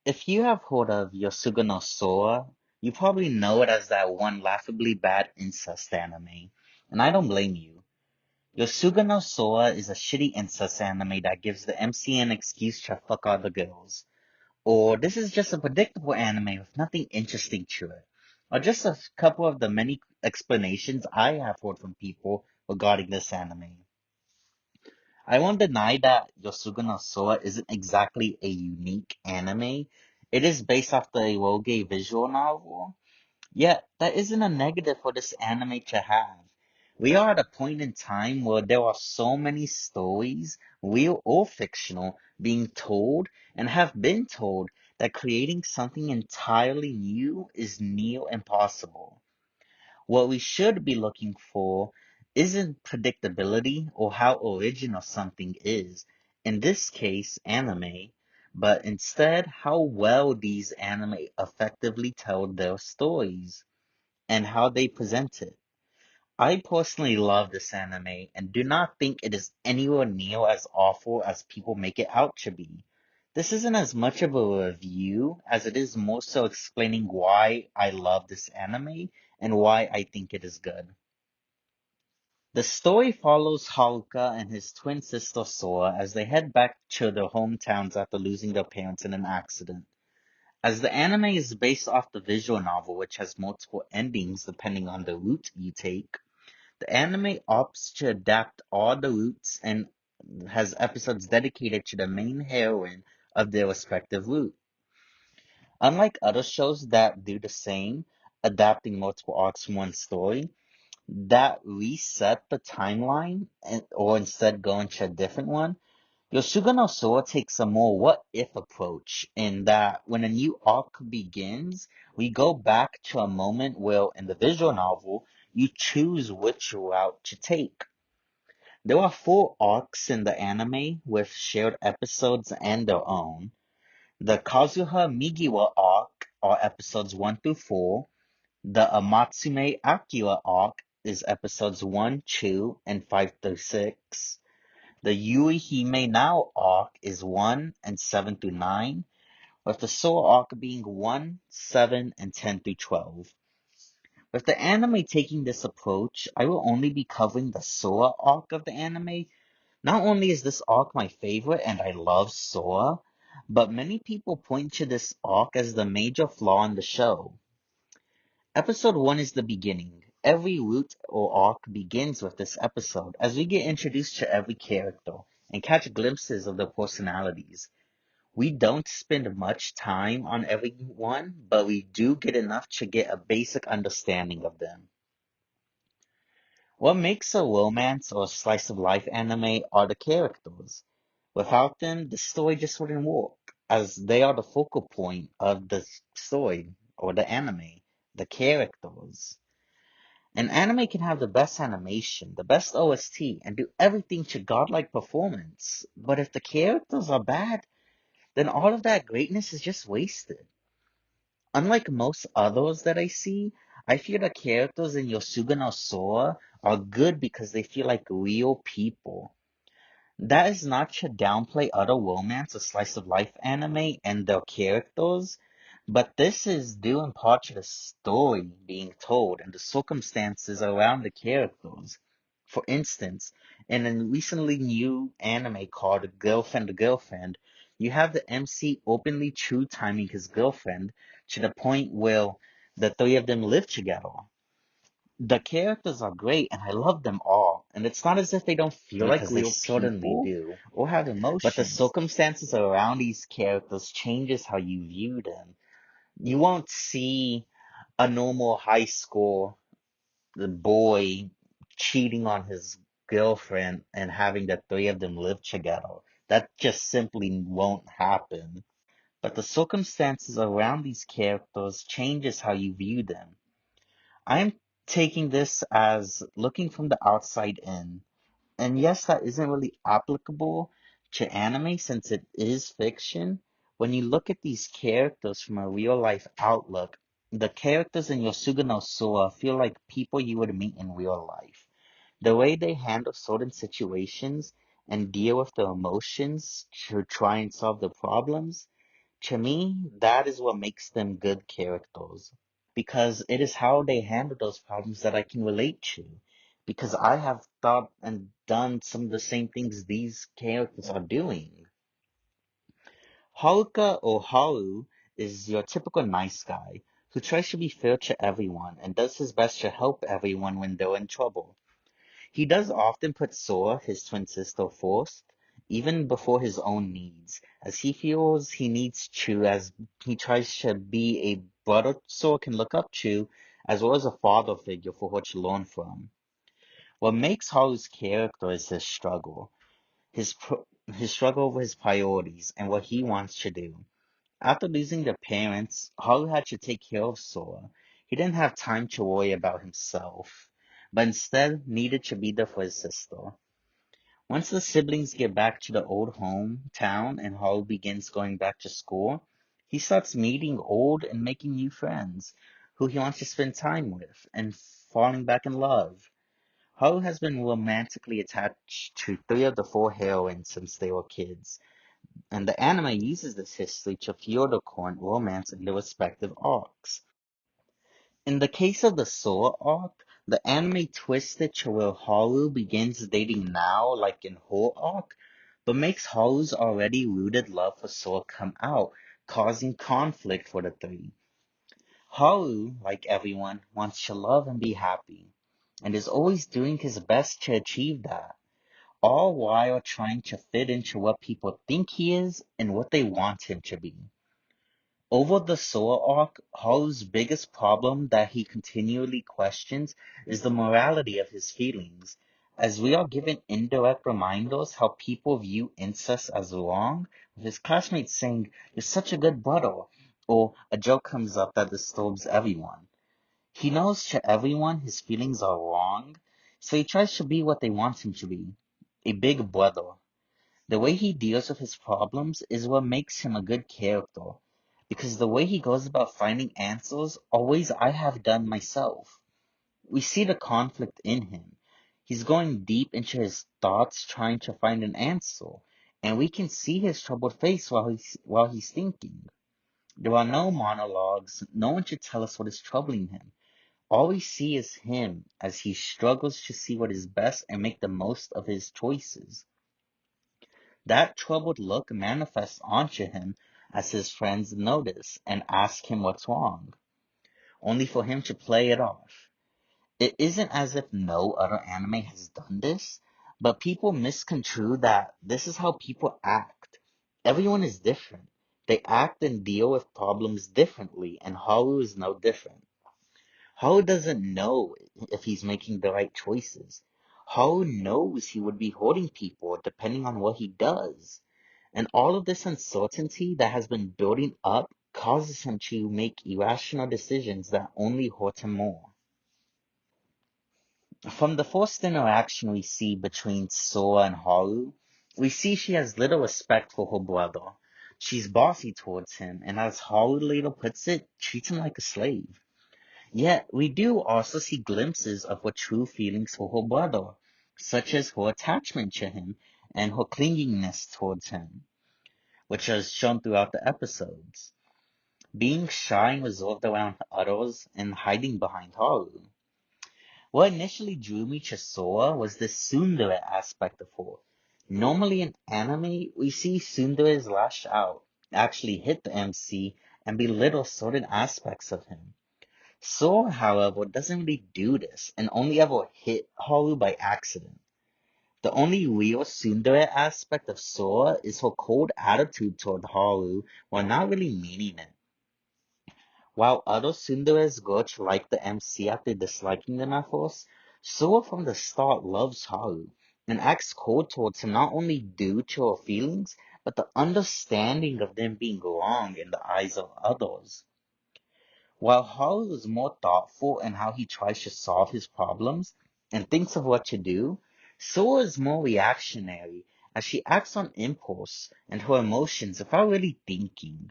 If you have heard of Yosuga no Sora, you probably know it as that one laughably bad incest anime. And I don't blame you. Yosuga no Sora is a shitty incest anime that gives the MC an excuse to fuck all the girls. Or this is just a predictable anime with nothing interesting to it. Or just a couple of the many explanations I have heard from people regarding this anime. I won't deny that Yosuga no Sora isn't exactly a unique anime. It is based off the eroge visual novel. Yet, that isn't a negative for this anime to have. We are at a point in time where there are so many stories, real or fictional, being told and have been told that creating something entirely new is near impossible. What we should be looking for isn't predictability or how original something is, in this case, anime, but instead how well these anime effectively tell their stories and how they present it. I personally love this anime and do not think it is anywhere near as awful as people make it out to be. This isn't as much of a review as it is more so explaining why I love this anime and why I think it is good. The story follows Haruka and his twin sister Sora as they head back to their hometowns after losing their parents in an accident. As the anime is based off the visual novel, which has multiple endings depending on the route you take, the anime opts to adapt all the routes and has episodes dedicated to the main heroine of their respective route. Unlike other shows that do the same, adapting multiple arcs from one story, that reset the timeline or instead go into a different one, Yosuga no Sora takes a more what if approach in that when a new arc begins, we go back to a moment where in the visual novel, you choose which route to take. There are four arcs in the anime with shared episodes and their own. The Kazuha Migiwa arc are episodes 1 through 4. The Amatsume Akira arc is episodes 1, 2, and 5 through 6. The Yui Hime Now arc is 1 and 7 through 9, with the Sora arc being 1, 7, and 10 through 12. With the anime taking this approach, I will only be covering the Sora arc of the anime. Not only is this arc my favorite and I love Sora, but many people point to this arc as the major flaw in the show. Episode 1 is the beginning. Every route or arc begins with this episode, as we get introduced to every character and catch glimpses of their personalities. We don't spend much time on everyone, but we do get enough to get a basic understanding of them. What makes a romance or slice of life anime are the characters. Without them, the story just wouldn't work, as they are the focal point of the story or the anime, the characters. An anime can have the best animation, the best OST, and do everything to godlike performance. But if the characters are bad, then all of that greatness is just wasted. Unlike most others that I see, I feel the characters in Yosuga no Sora are good because they feel like real people. That is not to downplay other romance or slice of life anime and their characters, but this is due in part to the story being told and the circumstances around the characters. For instance, in a recently new anime called Girlfriend to Girlfriend, you have the MC openly true timing his girlfriend to the point where the three of them live together. The characters are great and I love them all, and it's not as if they don't feel like Because they real certainly people do. or have But the emotions, circumstances around these characters changes how you view them. You won't see a normal high school boy cheating on his girlfriend and having the three of them live together. That just simply won't happen. But the circumstances around these characters changes how you view them. I'm taking this as looking from the outside in. And yes, that isn't really applicable to anime since it is fiction. When you look at these characters from a real life outlook, the characters in Yosuga no Sora feel like people you would meet in real life. The way they handle certain situations and deal with their emotions to try and solve the problems, To me, that is what makes them good characters. Because it is how they handle those problems that I can relate to. Because I have thought and done some of the same things these characters are doing. Haruka or Haru is your typical nice guy who tries to be fair to everyone and does his best to help everyone when they're in trouble. He does often put Sora, his twin sister, first, even before his own needs, as he feels he needs to as he tries to be a brother Sora can look up to, as well as a father figure for her to learn from. What makes Haru's character is his struggle, his struggle over his priorities and what he wants to do. After losing their parents, Haru had to take care of Sora. He didn't have time to worry about himself, but instead needed to be there for his sister. Once the siblings get back to the old hometown and Haru begins going back to school, he starts meeting old and making new friends who he wants to spend time with and falling back in love. Haru has been romantically attached to three of the four heroines since they were kids, and the anime uses this history to fuel the current romance in their respective arcs. In the case of the Sora arc, the anime twisted to where Haru begins dating now, like in her arc, but makes Haru's already rooted love for Sora come out, causing conflict for the three. Haru, like everyone, wants to love and be happy, and is always doing his best to achieve that, all while trying to fit into what people think he is and what they want him to be. Over the Sora arc, Haru's biggest problem that he continually questions is the morality of his feelings, as we are given indirect reminders how people view incest as wrong, with his classmates saying, "You're such a good brother," or a joke comes up that disturbs everyone. He knows to everyone his feelings are wrong, so he tries to be what they want him to be, a big brother. The way he deals with his problems is what makes him a good character, because the way he goes about finding answers are ways I have done myself. We see the conflict in him. He's going deep into his thoughts trying to find an answer, and we can see his troubled face while he's thinking. There are no monologues, no one to tell us what is troubling him. All we see is him as he struggles to see what is best and make the most of his choices. That troubled look manifests onto him as his friends notice and ask him what's wrong, only for him to play it off. It isn't as if no other anime has done this, but people misconstrue that this is how people act. Everyone is different. They act and deal with problems differently, and Haru is no different. Haru doesn't know if he's making the right choices. Haru knows he would be hurting people depending on what he does. And all of this uncertainty that has been building up causes him to make irrational decisions that only hurt him more. From the first interaction we see between Sora and Haru, we see she has little respect for her brother. She's bossy towards him, and as Haru later puts it, treats him like a slave. Yet, we do also see glimpses of her true feelings for her brother, such as her attachment to him and her clinginess towards him, which is shown throughout the episodes. Being shy and reserved around others and hiding behind Haru. What initially drew me to Sora was the tsundere aspect of her. Normally in anime, we see tsunderes lash out, actually hit the MC, and belittle certain aspects of him. Sora, however, doesn't really do this, and only ever hit Haru by accident. The only real tsundere aspect of Sora is her cold attitude toward Haru while not really meaning it. While other tsunderes grow to like the MC after disliking them at first, Sora from the start loves Haru and acts cold towards him not only due to her feelings, but the understanding of them being wrong in the eyes of others. While Haru is more thoughtful in how he tries to solve his problems and thinks of what to do, Sora is more reactionary as she acts on impulse and her emotions without really thinking.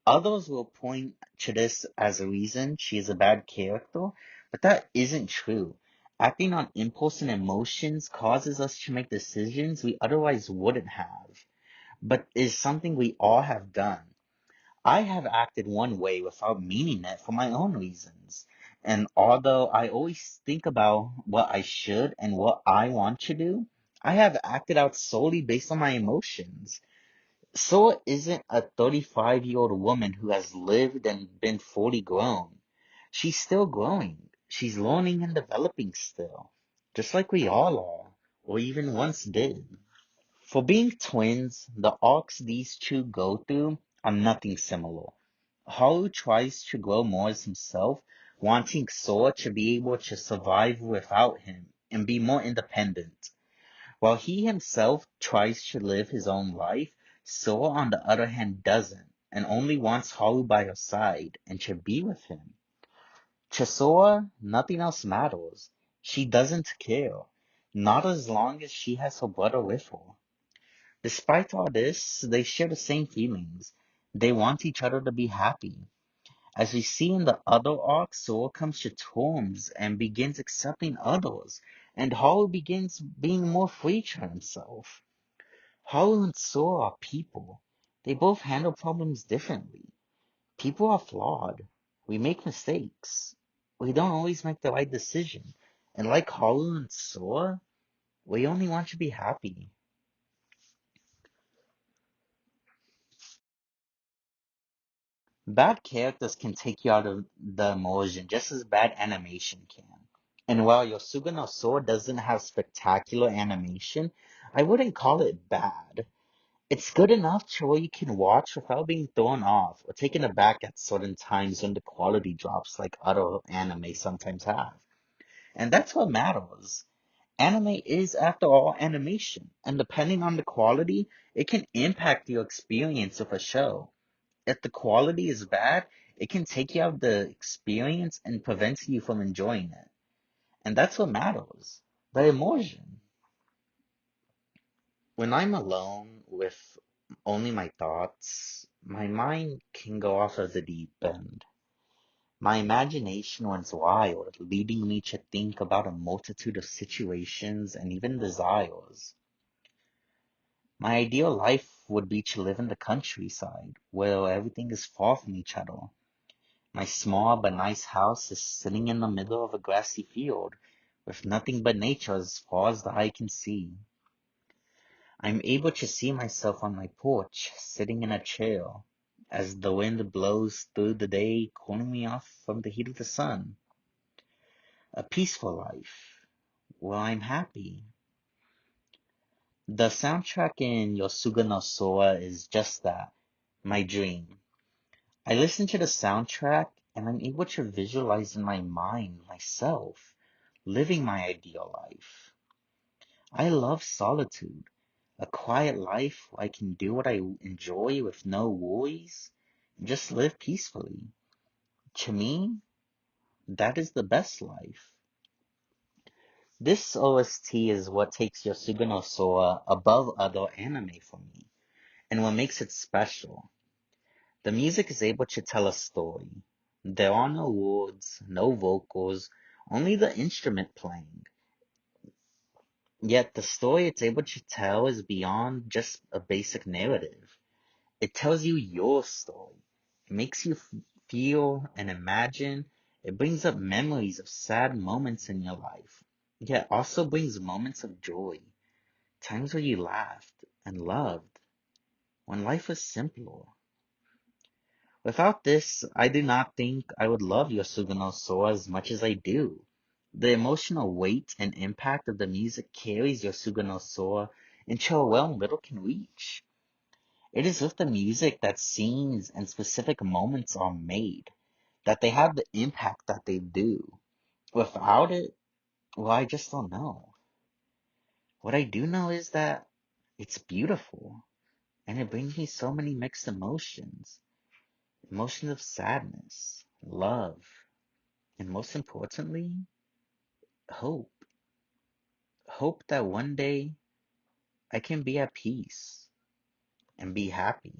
Others will point to this as a reason she is a bad character, but that isn't true. Acting on impulse and emotions causes us to make decisions we otherwise wouldn't have, but is something we all have done. I have acted one way without meaning it for my own reasons. And although I always think about what I should and what I want to do, I have acted out solely based on my emotions. Soa isn't a 35-year-old woman who has lived and been fully grown. She's still growing. She's learning and developing still, just like we all are, or even once did. For being twins, the arcs these two go through are nothing similar. Haru tries to grow more as himself, wanting Sora to be able to survive without him and be more independent. While he himself tries to live his own life, Sora on the other hand doesn't, and only wants Haru by her side and to be with him. To Sora, nothing else matters. She doesn't care. Not as long as she has her brother with her. Despite all this, they share the same feelings. They want each other to be happy. As we see in the other arc, Sora comes to terms and begins accepting others, and Haru begins being more free to himself. Haru and Sora are people. They both handle problems differently. People are flawed. We make mistakes. We don't always make the right decision. And like Haru and Sora, we only want to be happy. Bad characters can take you out of the immersion just as bad animation can. And while Yosuga no Sora doesn't have spectacular animation, I wouldn't call it bad. It's good enough to where you can watch without being thrown off or taken aback at certain times when the quality drops like other anime sometimes have. And that's what matters. Anime is, after all, animation, and depending on the quality, it can impact your experience of a show. If the quality is bad, it can take you out of the experience and prevent you from enjoying it. And that's what matters. The immersion. When I'm alone with only my thoughts, my mind can go off of the deep end. My imagination runs wild, leading me to think about a multitude of situations and even desires. My ideal life would be to live in the countryside, where everything is far from each other. My small but nice house is sitting in the middle of a grassy field, with nothing but nature as far as the eye can see. I'm able to see myself on my porch, sitting in a chair, as the wind blows through the day, cooling me off from the heat of the sun. A peaceful life, where I'm happy. The soundtrack in Yosuga no Sora is just that, my dream. I listen to the soundtrack and I'm able to visualize in my mind myself living my ideal life. I love solitude, a quiet life where I can do what I enjoy with no worries and just live peacefully. To me, that is the best life. This OST is what takes Yosuga no Sora above other anime for me, and what makes it special. The music is able to tell a story. There are no words, no vocals, only the instrument playing. Yet the story it's able to tell is beyond just a basic narrative. It tells you your story. It makes you feel and imagine. It brings up memories of sad moments in your life. Yet also brings moments of joy. Times where you laughed and loved. When life was simpler. Without this, I do not think I would love Yosuga no Sora as much as I do. The emotional weight and impact of the music carries Yosuga no Sora into a realm little can reach. It is with the music that scenes and specific moments are made, that they have the impact that they do. Without it, well, I just don't know. What I do know is that it's beautiful, and it brings me so many mixed emotions. Emotions of sadness, love, and most importantly, hope. Hope that one day I can be at peace and be happy.